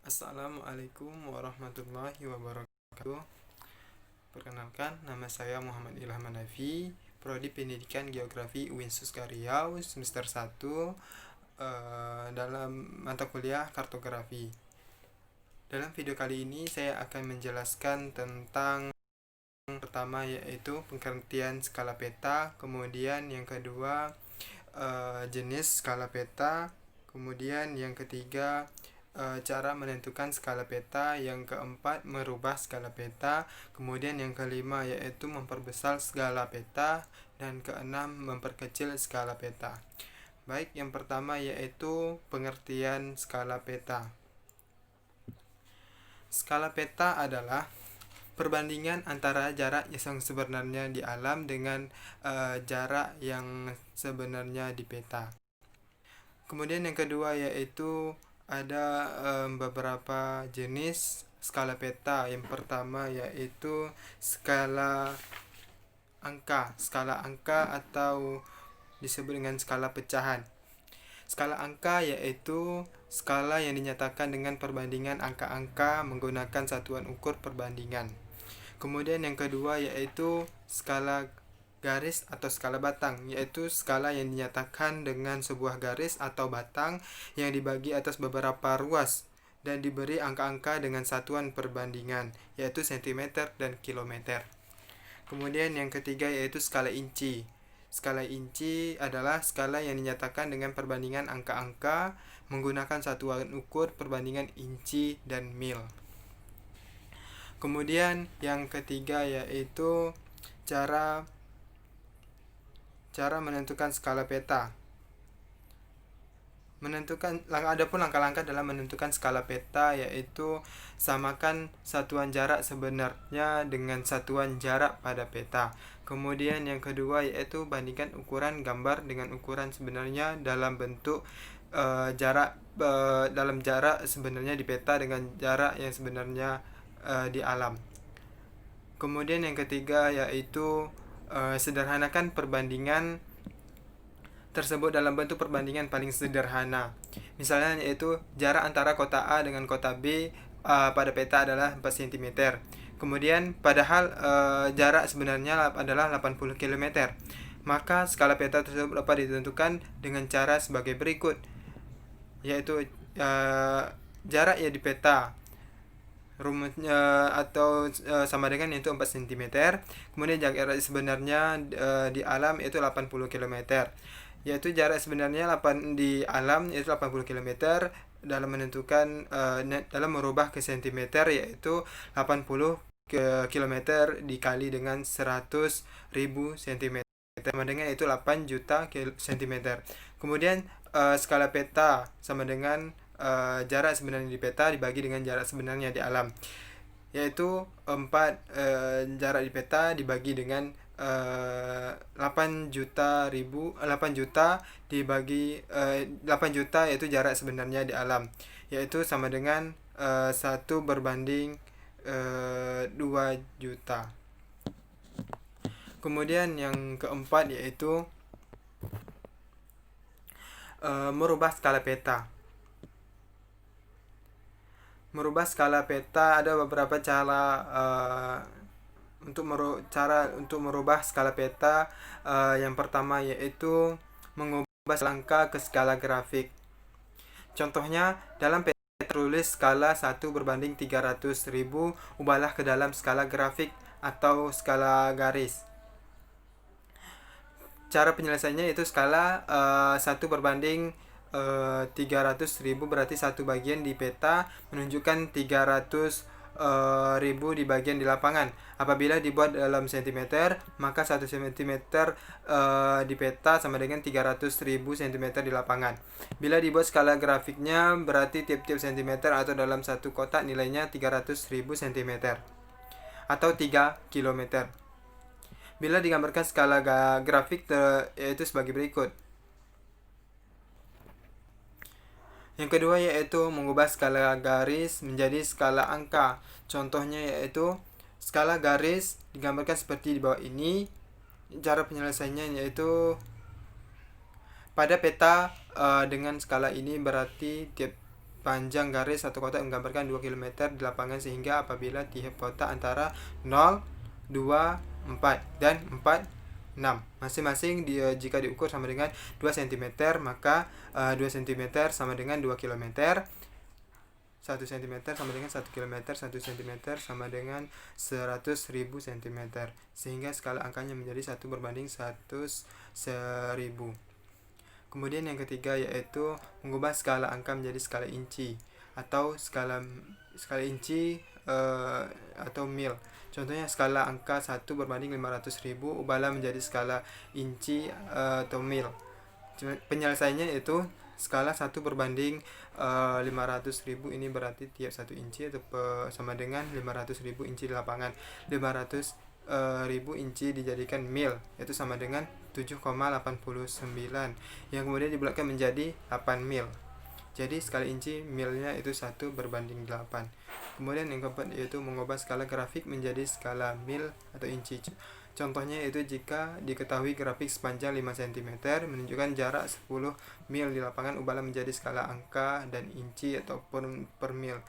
Assalamualaikum warahmatullahi wabarakatuh. Perkenalkan, nama saya Muhammad Ilham Hanafi, Prodi Pendidikan Geografi UIN Suska Riau, semester 1, dalam mata kuliah kartografi. Dalam video kali ini saya akan menjelaskan tentang pertama yaitu pengertian skala peta, kemudian yang kedua jenis skala peta, kemudian yang ketiga cara menentukan skala peta, yang keempat merubah skala peta, kemudian yang kelima yaitu memperbesar skala peta, dan keenam memperkecil skala peta. Baik, yang pertama yaitu pengertian skala peta. Skala peta adalah perbandingan antara jarak yang sebenarnya di alam dengan jarak yang sebenarnya di peta. Kemudian yang kedua yaitu ada beberapa jenis skala peta. Yang pertama yaitu skala angka atau disebut dengan skala pecahan. Skala angka yaitu skala yang dinyatakan dengan perbandingan angka-angka menggunakan satuan ukur perbandingan. Kemudian yang kedua yaitu skala garis atau skala batang, yaitu skala yang dinyatakan dengan sebuah garis atau batang yang dibagi atas beberapa ruas dan diberi angka-angka dengan satuan perbandingan, yaitu cm dan kilometer. Kemudian yang ketiga yaitu skala inci. Skala inci adalah skala yang dinyatakan dengan perbandingan angka-angka menggunakan satuan ukur perbandingan inci dan mil. Kemudian yang ketiga yaitu cara menentukan skala peta. Adapun langkah-langkah dalam menentukan skala peta yaitu samakan satuan jarak sebenarnya dengan satuan jarak pada peta. Kemudian yang kedua yaitu bandingkan ukuran gambar dengan ukuran sebenarnya dalam bentuk dalam jarak sebenarnya di peta dengan jarak yang sebenarnya di alam. Kemudian yang ketiga yaitu sederhanakan perbandingan tersebut dalam bentuk perbandingan paling sederhana. Misalnya yaitu jarak antara kota A dengan kota B pada peta adalah 4 cm. Kemudian padahal jarak sebenarnya adalah 80 km. Maka skala peta tersebut dapat ditentukan dengan cara sebagai berikut, yaitu jarak ya di peta rumusnya atau sama dengan yaitu 4 cm. Kemudian jarak sebenarnya di alam yaitu 80 km. Yaitu jarak sebenarnya di alam yaitu 80 km dalam menentukan dalam merubah ke cm yaitu 80 km dikali dengan 100.000 cm sama dengan yaitu 8 juta cm. Kemudian skala peta sama dengan jarak sebenarnya di peta dibagi dengan jarak sebenarnya di alam, yaitu 4 jarak di peta dibagi dengan 8 juta dibagi 8 juta yaitu jarak sebenarnya di alam, yaitu sama dengan 1/2 juta. Kemudian yang keempat yaitu merubah skala peta. Merubah skala peta ada beberapa cara untuk merubah skala peta. Yang pertama yaitu mengubah angka ke skala grafik. Contohnya dalam peta tertulis skala 1/300.000, ubahlah ke dalam skala grafik atau skala garis. Cara penyelesaiannya yaitu skala 1/300.000 berarti satu bagian di peta menunjukkan 300.000 di bagian di lapangan. Apabila dibuat dalam cm, maka 1 cm di peta sama dengan 300.000 cm di lapangan. Bila dibuat skala grafiknya berarti tiap-tiap cm atau dalam satu kotak nilainya 300.000 cm atau 3 km. Bila digambarkan skala grafik yaitu sebagai berikut. Yang kedua yaitu mengubah skala garis menjadi skala angka. Contohnya yaitu skala garis digambarkan seperti di bawah ini. Cara penyelesaiannya yaitu pada peta dengan skala ini berarti tiap panjang garis satu kotak menggambarkan 2 km di lapangan, sehingga apabila tiap kotak antara 0, 2, 4 dan 4, 6 masing-masing jika diukur sama dengan 2 cm, maka 2 cm sama dengan 2 km, 1 cm sama dengan 1 km, 1 cm sama dengan 100.000 cm, sehingga skala angkanya menjadi 1/100.000. Kemudian yang ketiga yaitu mengubah skala angka menjadi skala inci atau skala inci atau mil. Contohnya skala angka 1/500.000 ubahlah menjadi skala inci atau mil. Penyelesaiannya yaitu skala 1/500.000, ini berarti tiap 1 inci itu sama dengan 500.000 inci di lapangan. 500.000 inci dijadikan mil, yaitu sama dengan 7,89, yang kemudian dibulatkan menjadi 8 mil. Jadi skala inci milnya itu 1/8. Kemudian yang keempat yaitu mengubah skala grafik menjadi skala mil atau inci. Contohnya itu jika diketahui grafik sepanjang 5 cm menunjukkan jarak 10 mil di lapangan, ubahlah menjadi skala angka dan inci ataupun per mil.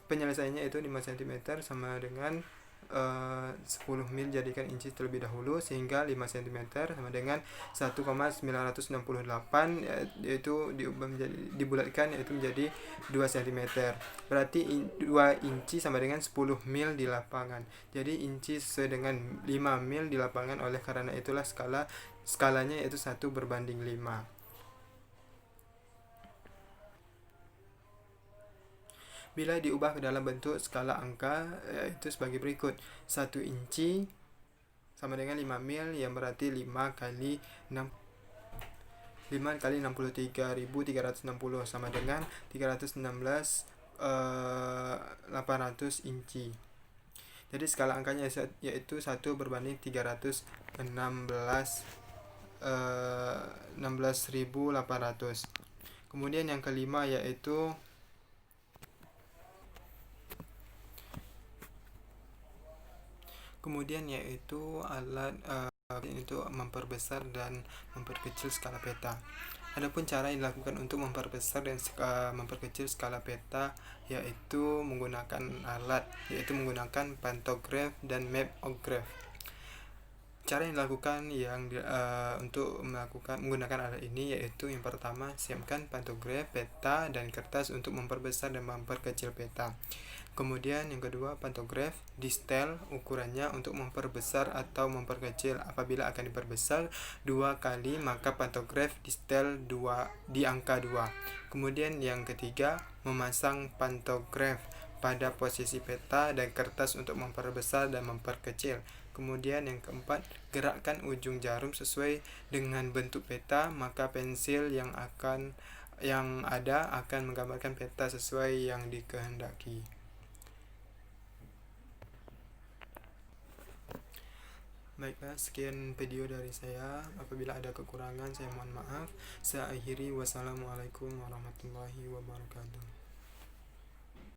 Penyelesaiannya itu 5 cm sama dengan 10 mil jadikan inci terlebih dahulu, sehingga 5 cm sama dengan 1,968, yaitu diubah menjadi dibulatkan yaitu menjadi 2 cm. Berarti 2 inci sama dengan 10 mil di lapangan. Jadi inci sesuai dengan 5 mil di lapangan, oleh karena itulah skalanya yaitu 1/5. Bila diubah ke dalam bentuk skala angka yaitu sebagai berikut. 1 inci sama dengan 5 mil, yang berarti 5 kali 63.360 sama dengan 316.800 inci. Jadi skala angkanya yaitu 1/16.800. Kemudian yang kelima yaitu alat itu memperbesar dan memperkecil skala peta. Adapun cara yang dilakukan untuk memperbesar dan memperkecil skala peta yaitu menggunakan pantograf dan mapograf. Cara yang dilakukan untuk menggunakan alat ini yaitu yang pertama, siapkan pantograf, peta, dan kertas untuk memperbesar dan memperkecil peta. Kemudian yang kedua, pantograf disetel ukurannya untuk memperbesar atau memperkecil. Apabila akan diperbesar 2 kali, maka pantograf disetel di angka 2. Kemudian yang ketiga, memasang pantograf pada posisi peta dan kertas untuk memperbesar dan memperkecil. Kemudian yang keempat, gerakkan ujung jarum sesuai dengan bentuk peta, maka pensil yang ada akan menggambarkan peta sesuai yang dikehendaki. Baiklah, sekian video dari saya. Apabila ada kekurangan, saya mohon maaf. Saya akhiri. Wassalamualaikum warahmatullahi wabarakatuh.